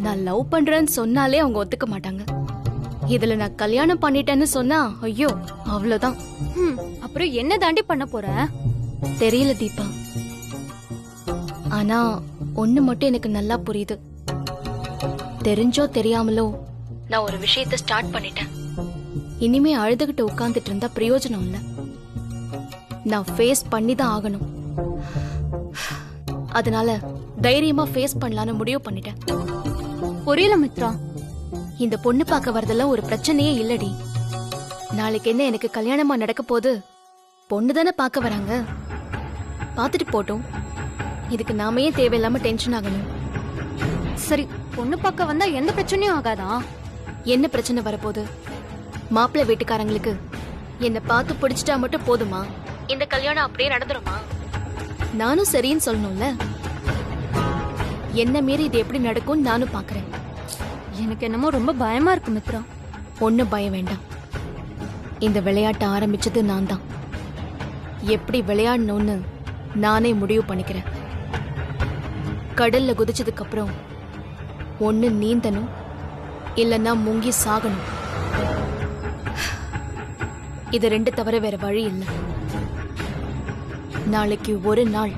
நான் லவ் பண்றேன்னு சொன்னாலே அவங்க ஒத்துக்க மாட்டாங்க. இதுல நான் கல்யாணம் பண்ணிட்டேன்னு சொன்னா ஐயோ அவ்வளவுதான். அப்புறம் என்ன தாண்டி பண்ண போற? தெரியல தீபா. ஆனா ஒண்ணு மட்டும் எனக்கு நல்லா புரியுது. தெரிஞ்சோ தெரியாமலோ நான் ஒரு விஷயத்தை ஸ்டார்ட் பண்ணிட்டேன். இனிமே அழுதுகிட்டு உட்கார்ந்துட்டு இருந்தா பிரயோஜனம் இல்ல. நான் ஃபேஸ் பண்ணி தான் ஆகணும். அதனால தைரியமா ஃபேஸ் பண்ணலான்னு முடிவு பண்ணிட்டேன். புரியல மித்ரா. இந்த பொண்ணு பார்க்க வரதெல்லாம் ஒரு பிரச்சனையே இல்லடி. நாளைக்கு என்ன எனக்கு கல்யாணமா நடக்க போது? பொண்ணு தானே பார்க்க வராங்க, பார்த்துட்டு போட்டோம். இதுக்கு நாம ஏன் தேவையில்லாம டென்ஷன் ஆகணும்? சரி, பொண்ணு பார்க்க வந்தா எந்த பிரச்சனையும் ஆகாதா? என்ன பிரச்சனை வரப்போகுது? மாப்பிள்ளை வீட்டுக்காரங்களுக்கு என்ன பார்த்து பிடிச்சிட்டா மட்டும் போதுமா? இந்த கல்யாணம் அப்படியே நடந்துருமா? நானும் சரின்னு சொல்லணும்ல. என்ன மீறி இது எப்படி நடக்கும் நானும் பாக்குறேன். எனக்கு என்னமோ ரொம்ப பயமா இருக்கு மித்ரா. ஒன்னும் பயம் வேண்டாம். இந்த விளையாட்டை ஆரம்பிச்சது நான் தான். எப்படி விளையாடணும்னு நானே முடிவு பண்ணிக்கிறேன். கடல்ல குதிச்சதுக்கு அப்புறம் ஒண்ணு நீந்தணும், இல்லைன்னா முங்கி சாகணும். இது ரெண்டு தவிர வேற வழி இல்லை. நாளைக்கு ஒரு நாள்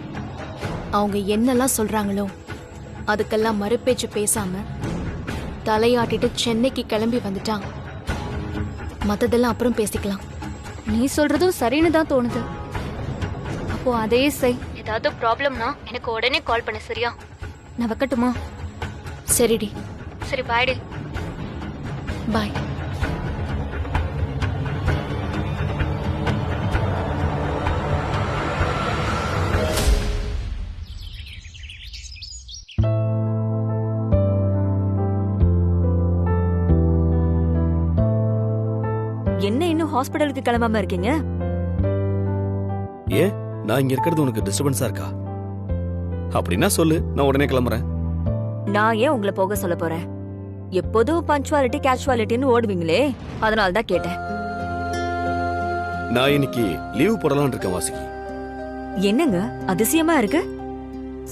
அவங்க என்னெல்லாம் சொல்றாங்களோ அதுக்கெல்லாம் மறுபேச்சு பேசாம தலையாட்டிட்டு சென்னைக்கு கிளம்பி வந்துட்டான். மத்ததெல்லாம் அப்புறம் பேசிக்கலாம். நீ சொல்றதும் சரின்னு தான் தோணுது. அப்போ அதே செய். ஏதாவது ப்ராப்ளம்னா எனக்கு உடனே கால் பண்ணு, சரியா? நான் வைக்கட்டுமா? சரிடி. சரி, பாய்டி. பாய். என்ன இன்னும் ஹாஸ்பிடலுக்கு கிளம்பாம இருக்கீங்க? ஏன் நான் இங்க இருக்கிறது உனக்கு டிஸ்டர்பன்ஸா இருக்கா? அப்படின்னா சொல்லு, நான் உடனே கிளம்புறேன். நான் ஏன் உங்களை போக சொல்ல போறேன்? எப்போதும் பஞ்சுவாலிட்டி கேஷுவாலிட்டின்னு ஓடுவீங்களே, அதனால தான் கேட்டேன். நான் இன்னைக்கு லீவ் போடலாம்னு இருக்கேன் வாசுகி. என்னங்க அதிசயமா இருக்கு?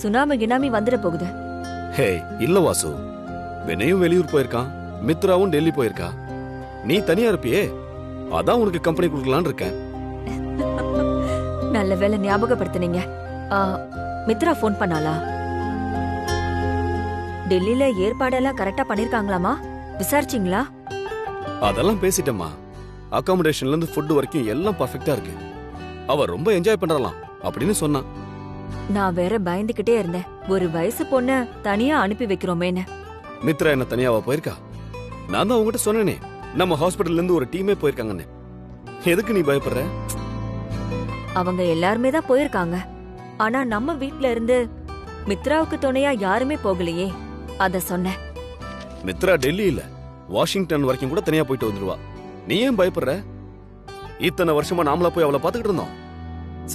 சுனாமி கினாமி வந்துட போகுது. ஹே இல்ல வாசு, வினயும் வெளியூர் போயிருக்கான், மித்ராவும் டெல்லி போயிருக்கா. நீ தனியா இருப்பியே, அதான் உனக்கு கம்பெனி கொடுக்கலான்னு இருக்கேன். நல்ல வேலை ஞாபகப்படுத்தினீங்க. மித்ரா போன் பண்ணாளா? டெல்லியில ஏற்பாடெல்லாம் கரெக்டா பண்ணிருக்காங்களாமா? விசாரிச்சீங்களா? அதெல்லாம் பேசிட்டேம்மா. அகாமடேஷன்ல இருந்து ஃபுட் வரைக்கும் எல்லாம் பர்ஃபெக்ட்டா இருக்கு. அவ ரொம்ப என்ஜாய் பண்றலாம் அப்படின்னு சொன்னான். நான் வேற பயந்துகிட்டே இருந்தேன், ஒரு வயசு பொண்ண தனியா அனுப்பி வைக்கிறோமேன்னு. மித்ரா என்ன தனியாவா போயிருக்கா? நான் தான் உங்ககிட்ட சொன்னேனே, நம்ம ஹாஸ்பிடல்ல இருந்து ஒரு டீமே போயிருக்காங்கன்னு. எதுக்கு நீ பயப்படுற? அவங்க எல்லாருமே தான் போயிருக்காங்க. ஆனா நம்ம வீட்ல இருந்து மித்ராவுக்கு துணையா யாருமே போகலையே, அத சொன்னேன். மித்ரா டெல்லி இல்ல, வாஷிங்டன் வரைக்கும் கூட தனியா போயிட்டு வந்துருவா. நீ ஏன் பயப்படுற? இத்தனை வருஷமா நாமளா போய் அவளை பாத்துக்கிட்டு இருந்தோம்.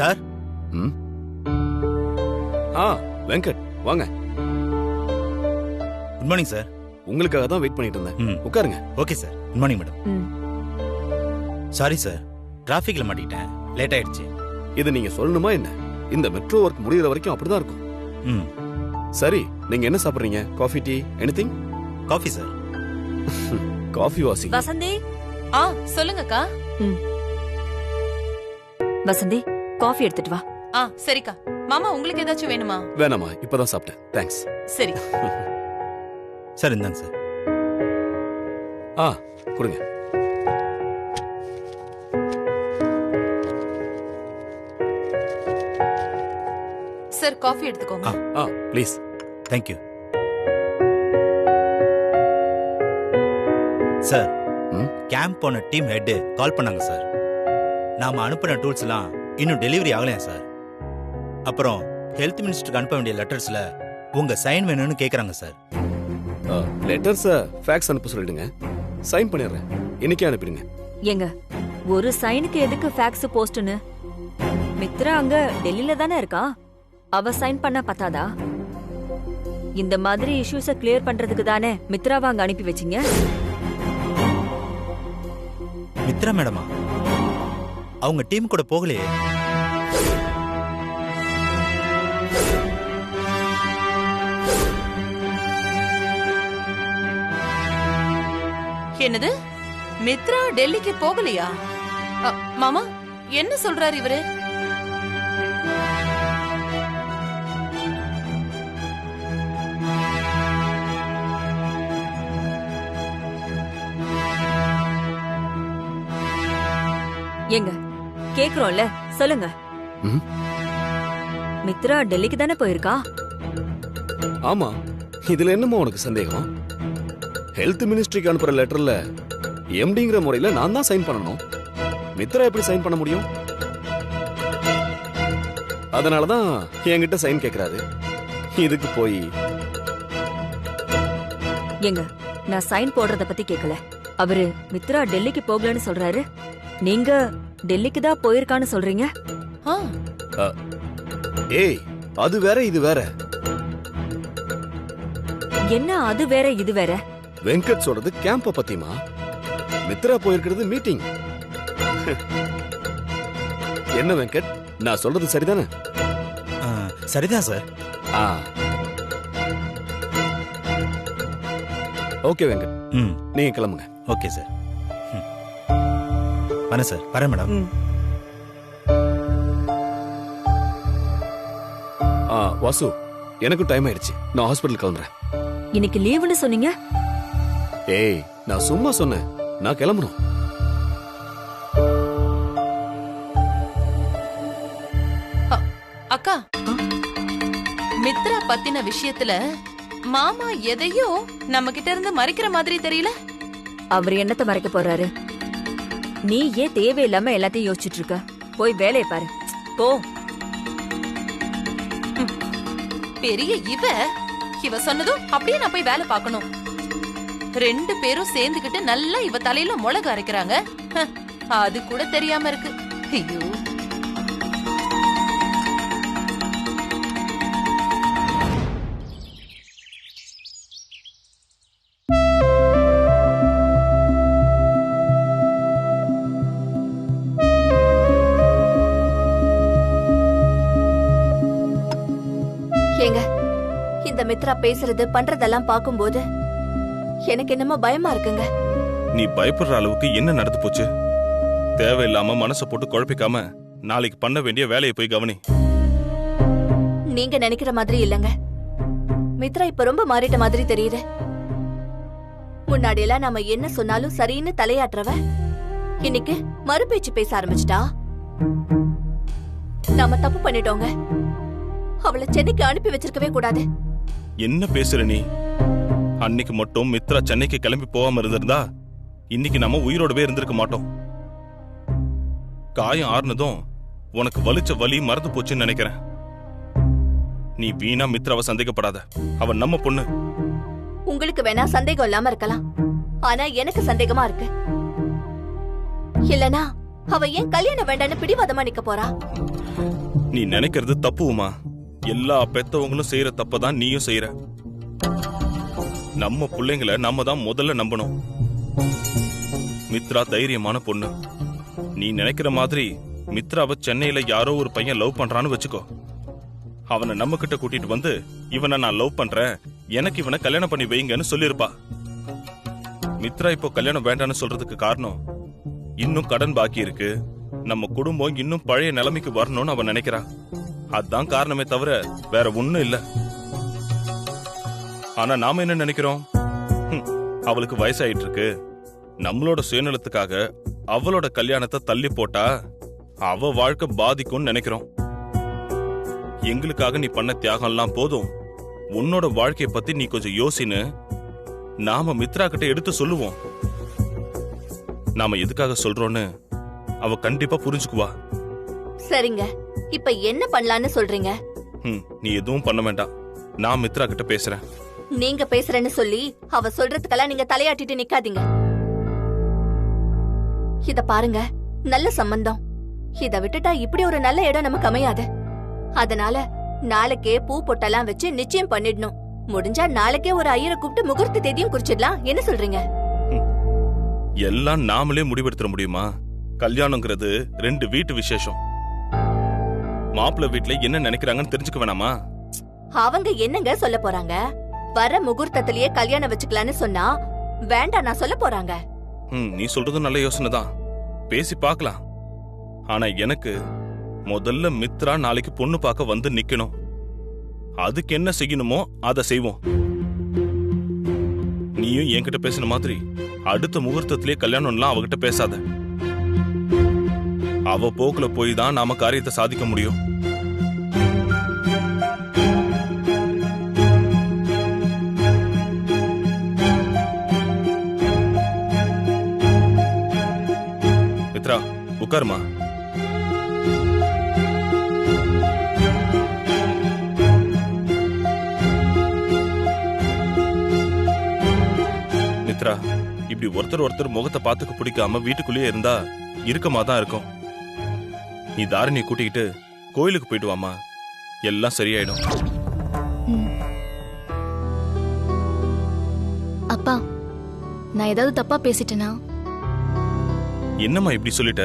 சார். வெங்கட் வாங்க. Good morning sir. உங்களுக்காக தான் வெயிட் பண்ணிட்டு இருந்தேன். உட்காருங்க. Okay sir. Good morning madam. Sorry sir, டிராஃபிக்ல மாட்டிட்டேன், லேட் ஆயிடுச்சு. இது நீங்க சொல்லணுமா என்ன? இந்த மெட்ரோ ஒர்க் முடியற வரைக்கும் அப்படிதான் இருக்கும். சரி, நீங்க என்ன சாப்பிடுறீங்க? Coffee, tea, anything? Coffee sir. Coffee வாசி. வசந்தி. சொல்லுங்கக்கா. வசந்தி, காஃபி எடுத்துட்டு வா. சரிக்கா. மாமா உங்களுக்கு ஏதாச்சும் வேணுமா? வேணாமா, இப்பதான் சாப்பிட்டேன். தேங்க்ஸ். சரி. சார் இந்தாங்க சார். கொடுங்க. சார் காஃபி எடுத்துக்கோங்க. Please. Thank you sir. Camp போன டீம் ஹெட் கால் பண்ணாங்க சார். நாம அனுப்பின டூல்ஸ் எல்லாம் இன்னும் டெலிவரி ஆகலையா சார். அப்புறம் ஹெல்த் மினிஸ்டருக்கு அனுப்ப வேண்டிய லெட்டர்ஸ்ல உங்க சைன் வேணும்னு கேக்குறாங்க சார். லெட்டர்ஸ் ஃபேக்ஸ் அனுப்ப சொல்லிடுங்க, சைன் பண்ணிடுறேன். இன்னைக்கே அனுப்பிடுங்க. ஏங்க, ஒரு சைனுக்கு எதுக்கு ஃபேக்ஸ் போஸ்ட்னு? மித்ரா அங்க டெல்லியில தானே இருக்கா, அவ சைன் பண்ண பத்தாதா? இந்த மாதிரி இஷ்யூஸ கிளியர் பண்றதுக்கு தானே மித்ராவை அங்க அனுப்பி வச்சீங்க. மித்ரா மேடமா? அவங்க டீம் கூட போகலையே. என்னது, மித்ரா டெல்லிக்கு போகலையா? மாமா என்ன சொல்றாரு இவரு? ஏங்க கேக்குறோம்ல, சொல்லுங்க. ம்? மித்ரா டெல்லிக்கு தானே போயிருக்கா? ஆமா, இதுல என்னமோ உனக்கு சந்தேகம்? ஹெல்த் மினிஸ்ட்ரிக்கு அனுப்புற லெட்டர்ல எம்டிங்கிற முறையில நான் தான் சைன் பண்ணணும். மித்ரா எப்படி சைன் பண்ண முடியும்? அதனாலதான் என்கிட்ட சைன் கேக்குறாரு. இதுக்கு போய் ஏங்க, நான் சைன் போடுறத பத்தி கேக்கல. அவரு மித்ரா டெல்லிக்கு போகலன்னு சொல்றாரு, நீங்க டெல்லிக்கு தான் போயிருக்கான்னு சொல்றீங்க. ஏய், அது வேற இது வேற. என்ன அது வேற இது வேற? வெங்கட் சொல்றது கேம்ப பத்திமா, மித்ரா போயிருக்கிறது மீட்டிங். என்ன வெங்கட், நான் சொல்றது சரிதானே? சரிதான் சார். ஓகே வெங்கட், நீங்க கிளம்புங்க. Okay sir. வரேன் சார். வரேன் மேடம். வாசு, எனக்கும் டைம் ஆயிடுச்சு, நான் ஹாஸ்பிட்டல் கிளம்புறேன். இன்னைக்கு லீவுன்னு சொன்னீங்க. ஏய், நான் சும்மா சொன்னேன், நான் கிளம்பணும். அக்கா, மித்ரா பத்தின விஷயத்துல மாமா எதையோ நம்ம கிட்ட இருந்து மறைக்கிற மாதிரி தெரியல. அவர் என்னத்த மறைக்க போறாரு? நீ ஏன் தேவையில்லாம எல்லாத்தையும் யோசிச்சுட்டு இருக்க? போய் வேலையை பாரு, போ. பெரிய இவ சொன்னதும் அப்படியே நான் போய் வேலை பார்க்கணும். ரெண்டு பேரும் சேர்ந்துகிட்டு நல்லா இவ தலையில மிளகு அரைக்கிறாங்க. அது கூட தெரியாம இருக்கு. ஐயோ, ஏங்க, இந்த மித்ரா பேசுறது பண்றதெல்லாம் பாக்கும்போது எனக்கு என்னமோ பயமா இருக்குங்க. நீ பயப்படுற அளவுக்கு என்ன நடந்து போச்சு? தேவையில்லாம மனசை போட்டு குழப்பிக்காம நாளைக்கு பண்ண வேண்டிய வேலையை போய் கவனி. நீங்க நினைக்கிற மாதிரி இல்லங்க. மித்ரா இப்ப ரொம்ப மாறிட்ட மாதிரி தெரியுது. முன்னாடி எல்லாம் நாம என்ன சொன்னாலும் சரின்னு தலையாட்டுறவ இன்னைக்கு மறுபேச்சு பேச ஆரம்பிச்சிட்டா. நாம தப்பு பண்ணிட்டோங்க. அவளை சென்னைக்கு அனுப்பி வச்சிருக்கவே கூடாது. என்ன பேசுற நீ? அன்னைக்கு மட்டும் மித்ரா சென்னைக்கு கிளம்பி போகாம இருந்திருந்தா இன்னைக்கு நம்ம உயிரோடவே இருந்திருக்க மாட்டோம். காயம் ஆறுனதும் உனக்கு வலிச்ச வலி மறந்து போச்சுன்னு நினைக்கிறேன். நீ வீணா மித்ராவை சந்தேகப்படாத, அவன் நம்ம பொண்ணு. உங்களுக்கு வேணா சந்தேகம் இல்லாம இருக்கலாம், ஆனா எனக்கு சந்தேகமா இருக்கு. இல்லனா அவ ஏன் கல்யாணம் வேண்டான்னு பிடிவாதமா நிக்க போறா? நீ நினைக்கிறது தப்புமா. எல்லா பெத்தவங்களும் செய்யற தப்பதான் நீயும் செய்யற. நம்ம பிள்ளைங்களை நாம தான் முதல்ல நம்பணும். மித்ரா தைரியமான பொண்ணு. நீ நினைக்கிற மாதிரி மித்ராவை சென்னையில யாரோ ஒரு பையன் லவ் பண்றான்னு வச்சுக்கோ. அவனை நம்ம கிட்ட கூட்டிட்டு வந்து இவனை நான் லவ் பண்றேன், எனக்கு இவனை கல்யாணம் பண்ணி வைங்கன்னு சொல்லிருப்பா. மித்ரா இப்போ கல்யாணம் வேண்டான்னு சொல்றதுக்கு காரணம் இன்னும் கடன் பாக்கி இருக்கு, நம்ம குடும்பம் இன்னும் பழைய நிலைமைக்கு வரணும்னு அவன் நினைக்கிறா. அதான் காரணமே தவிர வேற ஒண்ணும் இல்ல. ஆனா நாம என்ன நினைக்கிறோம்? அவளுக்கு வயசாயிட்டு இருக்கு, நம்மளோட சுயநலத்துக்காக அவளோட கல்யாணத்தை தள்ளி போட்டா அவ வாழ்க்கை பாதிக்கும்னு நினைக்கிறோம். எங்களுக்காக நீ பண்ண தியாகம் எல்லாம் போதும், உன்னோட வாழ்க்கைய பத்தி நீ கொஞ்சம் யோசின்னு நாம மித்ரா கிட்ட எடுத்து சொல்லுவோம். நாம எதுக்காக சொல்றோன்னு அவ கண்டிப்பா புரிஞ்சுக்குவா. சரிங்க, இப்ப என்ன பண்ணலான்னு சொல்றீங்க? நீ எதுவும் பண்ண வேண்டாம், நான் மித்ரா கிட்ட பேசுறேன். நீங்க பேசுறேன்னு சொல்லி அவ சொல்றதுக்கெல்லாம் நீங்க தலையாட்டிட்டு நிக்காதீங்க. இத பாருங்க, நல்ல சம்பந்தம். இத விட்டுட்டா இப்படி ஒரு நல்ல இடம் நமக்கு அமையாது. அதனால நாளைக்கே பூ பொட்டெல்லாம் வச்சு நிச்சயம் பண்ணிடணும். முடிஞ்சா நாளைக்கே ஒரு ஐயரை கூப்பிட்டு முகூர்த்த தேதியும் குறிச்சிடலாம். என்ன சொல்றீங்க? எல்லாம் நாமளே முடிவெடுத்துற முடியுமா? கல்யாணங்கிறது ரெண்டு வீட்டு விசேஷம். மாப்பிள்ளை வீட்டுல என்ன நினைக்கிறாங்கன்னு தெரிஞ்சுக்க வேணாமா? அவங்க என்னங்க சொல்ல போறாங்க? வர முகூர்த்தத்திலேயே கல்யாணம் வச்சுக்கலான்னு சொன்னா வேண்டாம் நான் சொல்ல போறாங்க. நீ சொல்றது நல்ல யோசனை தான், பேசி பார்க்கலாம். ஆனா எனக்கு முதல்ல மித்ரா நாளைக்கு பொண்ணு பார்க்க வந்து நிக்கணும். அதுக்கு என்ன செய்யணுமோ அதை செய்வோம். நீயும் என்கிட்ட பேசின மாதிரி அடுத்த முகூர்த்தத்திலே கல்யாணம்லாம் அவகிட்ட பேசாத. அவ போக்குல போய் தான் நாம காரியத்தை சாதிக்க முடியும். மித்ரா, உட்காருமா. மித்ரா, இப்படி ஒருத்தர் முகத்தை பார்த்துக்க பிடிக்காம வீட்டுக்குள்ளேயே இருந்தா இருக்கமா தான் இருக்கும். நீ தாரிணியை கூட்டிக்கிட்டு கோயிலுக்கு போயிட்டு வாமா, எல்லாம் சரியாயிடும். அப்பா, நான் ஏதாவது தப்பா பேசிட்டேனா? என்னம்மா இப்படி சொல்லிட்ட?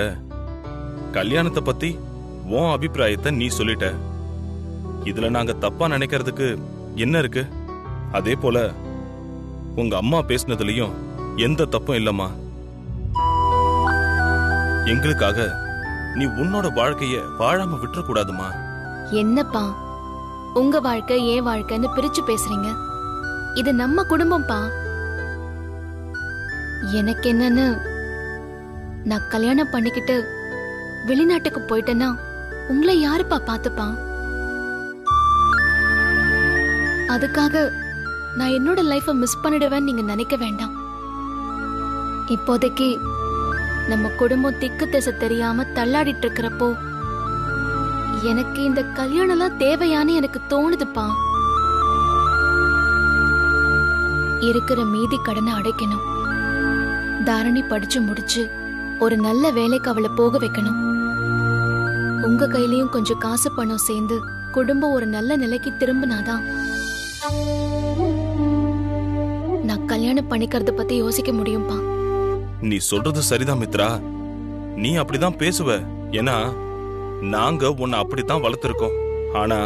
கல்யாணத்தை பத்தி உன் அபிப்பிராயத்தை நீ சொல்லிட்ட. இதுல நாங்க தப்பா நினைக்கிறதுக்கு என்ன இருக்கு? அதே போல உங்க அம்மா பேசினதுலயும் எந்த தப்பும் இல்லம்மா. எங்களுக்காக நீ உன்னோட வாழ்க்கைய வாழாம விட்டுற கூடாதுமா. என்னப்பா, உங்க வாழ்க்கை ஏன் வாழ்க்கைன்னு பிரிச்சு பேசுறீங்க? இது நம்ம குடும்பம்ப்பா. எனக்கு என்னன்னு, நான் கல்யாணம் பண்ணிக்கிட்டு வெளிநாட்டுக்கு போயிட்டேன்னா உங்களை யாருப்பா பாத்துப்பா? அதுக்காக நான் என்னோட லைஃப மிஸ் பண்ணிடுவேன்னு நீங்க நினைக்க வேண்டாம். இப்போதைக்கு நம்ம குடும்பம் திக்கு திசை தெரியாம தள்ளாடிட்டு இருக்கிறப்போ எனக்கு இந்த கல்யாணம்லாம் தேவையான்னு எனக்கு தோணுதுப்பா. இருக்கிற மீதி கடனை அடைக்கணும். தாரணி படிச்சு முடிச்சு ஒரு நல்ல வேலைக்கு அவளை போக வைக்கணும். உங்க கையிலயும் கொஞ்சம் காசு பணம் சேர்ந்து குடும்பம் ஒரு நல்ல நிலைக்கு திரும்பினாதான் நான் கல்யாணம் பண்ணிக்கிறத பத்தி யோசிக்க முடியும்பா. நீ சொல்றது சரிதான் மித்ரா, நீ அப்படிதான் பேசுவ. ஏன்னா நாங்க உன்னை அப்படித்தான் வளர்த்திருக்கோம். ஆனா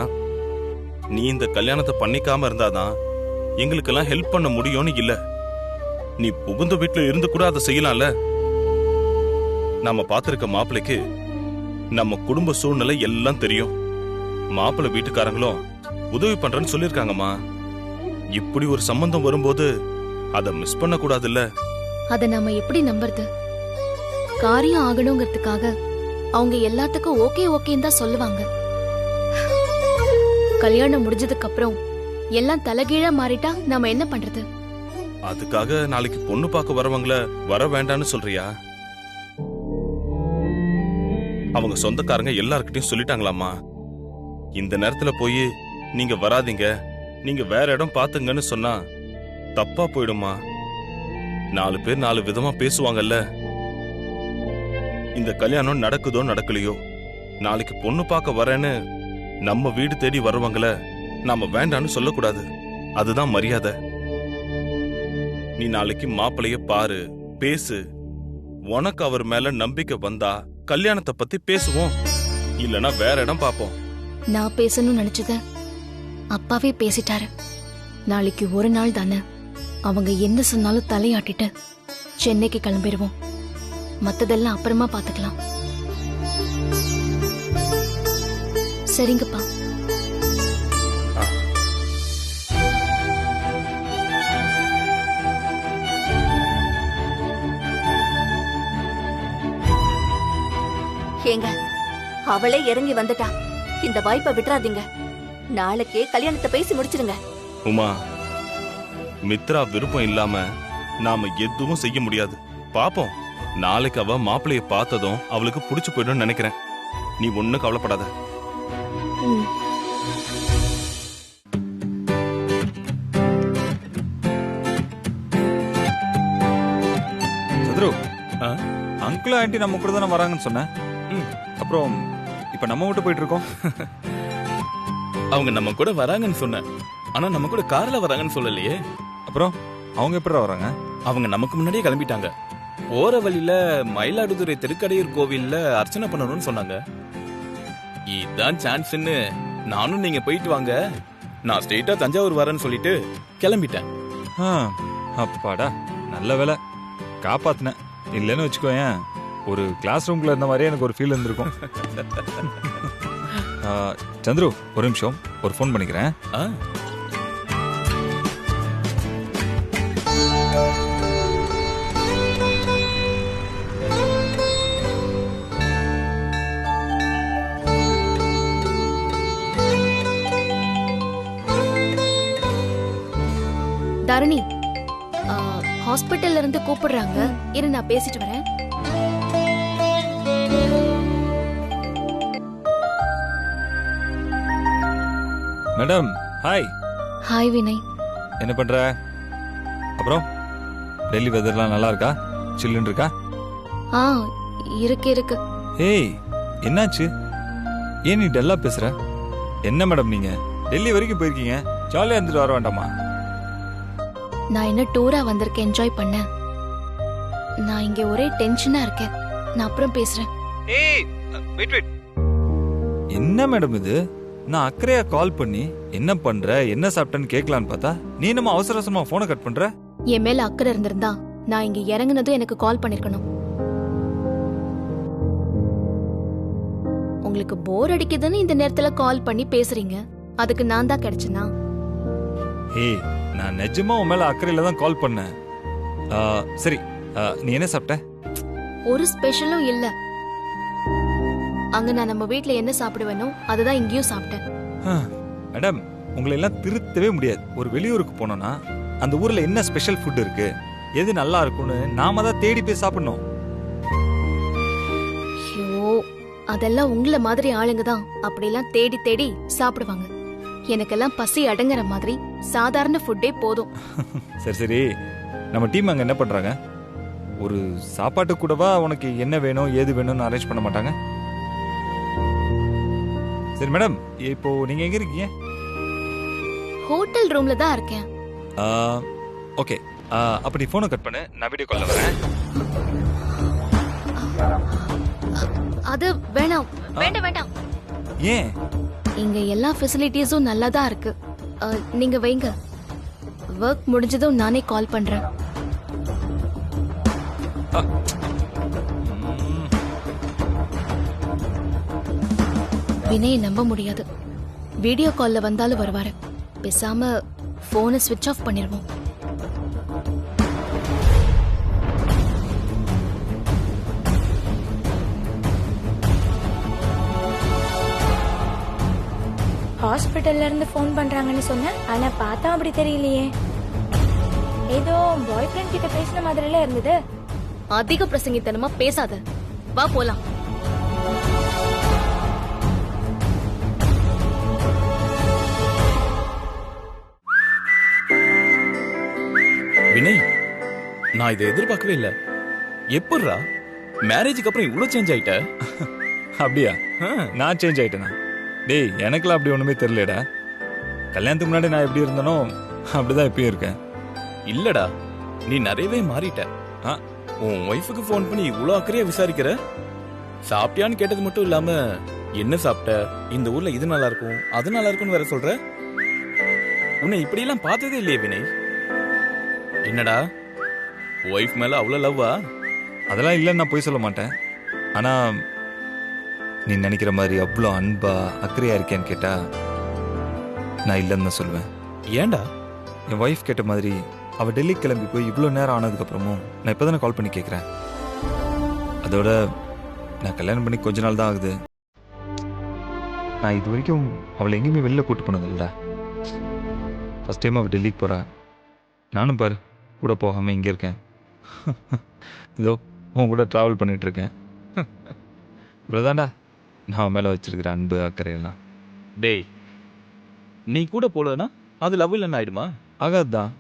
நீ இந்த கல்யாணத்தை பண்ணிக்காம இருந்தாதான் எங்களுக்கெல்லாம் ஹெல்ப் பண்ண முடியும்னு இல்ல. நீ புகுந்த வீட்டுல இருந்து கூட அதை செய்யலாம்ல. நாம பாத்திருக்க மாப்பிள்ளைக்கு நம்ம குடும்ப சூழ்நிலை எல்லாம் தெரியும். மாப்பிள்ளை வீட்டுக்காரங்களும் உதவி பண்றேன்னு சொல்லிருக்காங்கம்மா. இப்படி ஒரு சம்பந்தம் வரும்போது அதை மிஸ் பண்ண கூடாதுல்ல. அதை நாம எப்படி நம்புறது? காரியம் ஆகணுங்கிறதுக்காக அவங்க எல்லாத்துக்கும் ஓகே ஓகேன்னு தான் சொல்லுவாங்க. கல்யாணம் முடிஞ்சதுக்கு அப்புறம் எல்லாம் தலைகீழா மாறிட்டா நாம என்ன பண்றது? அதுக்காக நாளைக்கு பொண்ணு பார்க்க வரவங்கள வர வேண்டான்னு சொல்றியா? அவங்க சொந்தக்காரங்க எல்லார்கிட்டயும் சொல்லிட்டாங்களாமா. இந்த நேரத்துல போய் நீங்க வராதீங்க, நீங்க வேற இடம் பாத்துங்கன்னு சொன்னா தப்பா போயிடுமா. 4 பேர் 4 விதமா பேசுவாங்கல்ல. இந்த கல்யாணம் நடக்குதோ நடக்கலையோ, நாளைக்கு பொண்ணு பார்க்க வரேன்னு நம்ம வீடு தேடி வருவாங்கள நாம வேண்டான்னு சொல்லக்கூடாது. அதுதான் மரியாதை. நீ நாளைக்கு மாப்பிளைய பாரு, பேசு. உனக்கு அவர் மேல நம்பிக்கை வந்தா கல்யாணத்தை பத்தி பேசுவோம், இல்லனா வேற இடம் பாப்போம். நான் பேசணும்னு நினைச்சத அப்பாவே பேசிட்டாரு. நாளைக்கு ஒரு நாள் தானே, அவங்க என்ன சொன்னாலும் தலையாட்டிட்டு சென்னைக்கு கிளம்பிடுவோம். மத்ததெல்லாம் அப்புறமா பாத்துக்கலாம். சரிங்கப்பா. ஏங்க, அவளே இறங்கி வந்துட்டா. இந்த வாய்ப்பை விட்டுறாதீங்க. நாளைக்கே கல்யாணத்தை பேசி முடிச்சிருங்க. உமா, மித்ரா விருப்பம் இல்லாம நாம எதுவும் செய்ய முடியாது. பாப்போம். நாளைக்கு அவ மாப்பிளைய பார்த்ததும் அவளுக்கு புடிச்சு போயிடும் நினைக்கிறேன். நீ ஒண்ணும் கவலைப்படாத. சத்ரு, அங்கிள் ஆண்டி நம்ம கூட தானே வராங்கன்னு சொன்னேன். அப்புறம் இப்ப நம்ம விட்டு போயிட்டு இருக்கோம். அவங்க நம்ம கூட வராங்கன்னு சொன்னேன், ஆனா நம்ம கூட கார்ல வராங்கன்னு சொல்லலையே. அப்புறம் அவங்க எப்படி வராங்க? அவங்க நமக்கு முன்னாடியே கிளம்பிட்டாங்க. போற வழியில மயிலாடுதுறை திருக்கடையூர் கோவில்ல அர்ச்சனை பண்ணணும்னு சொன்னாங்க. இதான் சான்ஸ்ன்னு நானும் நீங்க போயிட்டு வாங்க, நான் ஸ்ட்ரெயிட்டா தஞ்சாவூர் வரேன்னு சொல்லிட்டு கிளம்பிட்டேன். அப்பாடா, நல்ல வேலை காப்பாத்தினேன். இல்லைன்னு வச்சுக்கோயேன், ஒரு கிளாஸ் ரூம்ல இருந்த மாதிரியே எனக்கு ஒரு ஃபீல் இருந்திருக்கும். சந்துரு, ஒரு நிமிஷம், ஒரு ஃபோன் பண்ணிக்கிறேன். ஆ, தரணி, ஹாஸ்பிட்டல்ல இருந்து கூப்பிடுறாங்க. இரு, நான் பேசிட்டு வரேன். Madam, hi. ஹாய் வினய். என்ன பண்ற? அப்புறம் டெல்லி வெதர்லாம் நல்லா இருக்கா? சில்லுன்னு இருக்கா? ஆ, இருக்கு. ஏய், என்னாச்சு? ஏன் நீ டல்லா பேசுற? என்ன மேடம் நீங்க டெல்லி வரைக்கும் போயிருக்கீங்க, ஜாலியா இருந்துட்டு வர வேண்டாமா? நான் என்ன டூரா வந்திருக்கேன், என்ஜாய் பண்ண. நான் இங்க ஒரே டென்ஷனா இருக்கேன். நான் அப்புறம் பேசுறேன். ஏய், வெயிட் வெயிட். என்ன மேடம் இது? நான் அக்கறையா கால் பண்ணி என்ன பண்ற, என்ன சாப்பிட்டேன்னு கேட்கலான்னு பார்த்தா நீ நம்ம அவசர அவசரமா போனை கட் பண்ற. என் மேல அக்கறை இருந்திருந்தா நான் இங்க இறங்குனதும் எனக்கு கால் பண்ணிருக்கணும். உங்களுக்கு போர் அடிக்குதுன்னு இந்த நேரத்துல கால் பண்ணி பேசுறீங்க. அதுக்கு நான் தான் கிடைச்சனா? ஏய், நான் நிஜமா உன் மேல அக்கறையில தான் கால் பண்ணேன். சரி, நீ என்ன சாப்பிட்ட? ஒரு ஸ்பெஷலும் இல்ல. அங்க நான் நம்ம வீட்ல என்ன சாப்பிடுவேனோ அதுதான் இங்கேயும் சாப்பிட்டேன். மேடம், உங்களை எல்லாம் திருத்தவே முடியாது. ஒரு வெளியூருக்கு போனோம்னா அந்த ஊர்ல என்ன ஸ்பெஷல் ஃபுட் இருக்கு, எது நல்லா இருக்கும்னு நாம தான் தேடி போய் சாப்பிடணும். ஐயோ, அதெல்லாம் உங்களை மாதிரி ஆளுங்க தான் அப்படிலாம் தேடி தேடி சாப்பிடுவாங்க. எனக்கெல்லாம் பசி அடங்குற மாதிரி சாதாரண ஃபுட்டே போதும். சரி சரி, நம்ம டீம் அங்க என்ன பண்றாங்க? ஒரு சாப்பாட்டு கூடவா உனக்கு என்ன வேணும் ஏது வேணும்னு அரேஞ்ச் பண்ண மாட்டாங்க? சரி மேடம், இப்போ நீங்க எங்க இருக்கீங்க? ஹோட்டல் ரூம்ல தான் இருக்கேன். ஓகே, அப்படி போனை கட் பண்ணு, நான் வீடியோ கால்ல வரேன். அது வேணாம், வேண்டாம். ஏன்? இங்க எல்லா ஃபெசிலிட்டிஸும் நல்லா தான் இருக்கு. நீங்க வைங்க. ஒர்க் முடிஞ்சதும் நானே கால் பண்றேன். வினயை நம்ப முடியாது. வீடியோ கால்ல வந்தாலும் வருவாரு. பேசாம போனை ஸ்விட்ச் ஆஃப் பண்ணிருவோம். ஹாஸ்பிட்டல்ல இருந்து ஃபோன் பண்றாங்கன்னு சொன்னேன், ஆனா பார்த்தா அப்படி தெரியலையே. ஏதோ பாய் ஃப்ரெண்ட் கிட்ட பேசின மாதிரில இருந்தது. அதிக பிரசங்கித்தனமா பேசாத, வா போலாம். வினய், நான் இதை எதிர்பார்க்கவே இல்ல. எப்படிரா மேரேஜுக்கு அப்புறம் இவ்வளவு சேஞ்ச் ஆயிட்ட? அப்படியா? நான் சேஞ்ச் ஆயிட்டேனா? டேய், எனக்குலாம் அப்படி ஒண்ணுமே தெரியலடா. கல்யாணத்துக்கு முன்னாடி நான் எப்படி இருந்தனோ அப்படிதான் இப்பயும் இருக்கேன். இல்லடா, நீ நிறையவே மாறிட்ட. உன் ஒய்ஃபுக்கு ஃபோன் பண்ணி இவ்வளோ அக்கறையா விசாரிக்கிற. சாப்பிட்டியான்னு கேட்டது மட்டும் இல்லாம என்ன சாப்பிட்ட, இந்த ஊர்ல இது நல்லா இருக்கும் அது நல்லா இருக்கும்னு வேற சொல்ற. உன்னை இப்படியெல்லாம் பார்த்ததே இல்லையே வினய். என்னடா, ஒய்ஃப் மேல அவ்வளோ லவ்வா? அதெல்லாம் இல்லைன்னு நான் போய் சொல்ல மாட்டேன். ஆனா நீ நினைக்கிற மாதிரி அவ்வளோ அன்பா அக்கறையா இருக்கேன்னு கேட்டா நான் இல்லைன்னு தான் சொல்லுவேன். ஏன்டா? என் ஒய்ஃப் கேட்ட மாதிரி அவள் டெல்லி கிளம்பி போய் இவ்வளோ நேரம் ஆனதுக்கப்புறமும் நான் இப்போ தானே கால் பண்ணி கேட்குறேன். அதோட நான் கல்யாணம் பண்ணி கொஞ்ச நாள் தான் ஆகுது. நான் இது வரைக்கும் அவளை எங்கேயுமே வெளில கூட்டு போனதில்லை. ஃபஸ்ட் டைம் அவள் டெல்லிக்கு போகிறா. நானும் பாரு கூட போகாமல் இங்கே இருக்கேன். இதோ உன் கூட ட்ராவல் பண்ணிகிட்ருக்கேன். இவ்வளோதான்டா நான் மேலே வச்சிருக்கிற அன்பு அக்கறையெல்லாம். டேய், நீ கூட போலன்னா அது லவ் இல்லைன்னு ஆயிடுமா? ஆகாது தான்.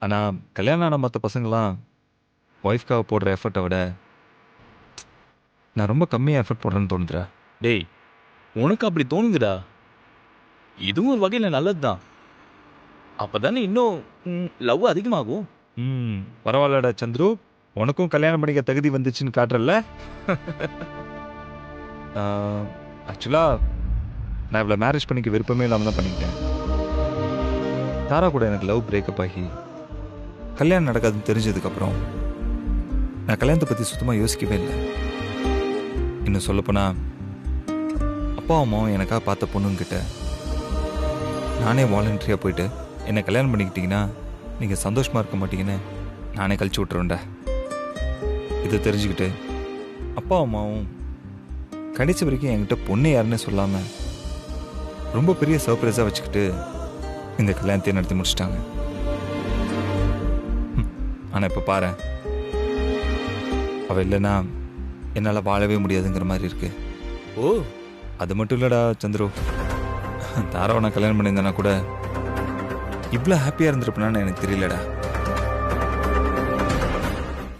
ஆனால் கல்யாணம் ஆன மற்ற பசங்களாம் ஒய்ஃப்காக போடுற எஃபர்ட்டை விட நான் ரொம்ப கம்மியாக எஃபர்ட் போடுறேன்னு தோணுதுடா. டேய், உனக்கு அப்படி தோணுதுடா. இதுவும் ஒரு வகையில் நல்லது தான். அப்போதானே இன்னும் லவ் அதிகமாகும். பரவாயில்லடா சந்துரு, உனக்கும் கல்யாணம் பண்ணிக்க தகுதி வந்துச்சுன்னு காட்டுறல்ல. ஆக்சுவலாக நான் இவ்வளோ மேரேஜ் பண்ணிக்க விருப்பமே இல்லாமல் தான் பண்ணிக்கிட்டேன். தாரா கூட எனக்கு லவ் பிரேக்கப் ஆகி கல்யாணம் நடக்காதுன்னு தெரிஞ்சதுக்கப்புறம் நான் கல்யாணத்தை பற்றி சுத்தமாக யோசிக்கவே இல்லை. இன்னும் சொல்லப்போனால் அப்பா அம்மாவும் எனக்காக பார்த்த பொண்ணுங்கிட்ட நானே வாலண்டரியாக போயிட்டு என்னை கல்யாணம் பண்ணிக்கிட்டீங்கன்னா நீங்கள் சந்தோஷமாக இருக்க மாட்டீங்கன்னு நானே கழிச்சு விட்டுருவேன்டா. இதை தெரிஞ்சுக்கிட்டு அப்பா அம்மாவும் கடைசி வரைக்கும் என்கிட்ட பொண்ணு யாருன்னு சொல்லாமல் ரொம்ப பெரிய சர்ப்ரைஸாக வச்சுக்கிட்டு இந்த கல்யாணத்தை நடத்தி முடிச்சிட்டாங்க. ஆனால் இப்போ பாரு, அவள் இல்லைன்னா என்னால் வாழவே முடியாதுங்கிற மாதிரி இருக்கு. ஓ, அது மட்டும் இல்லைடா சந்துரு, தாராவை நான் கல்யாணம் பண்ணியிருந்தேன்னா கூட இவ்வளோ ஹாப்பியாக இருந்திருப்பேனான்னு எனக்கு தெரியலடா.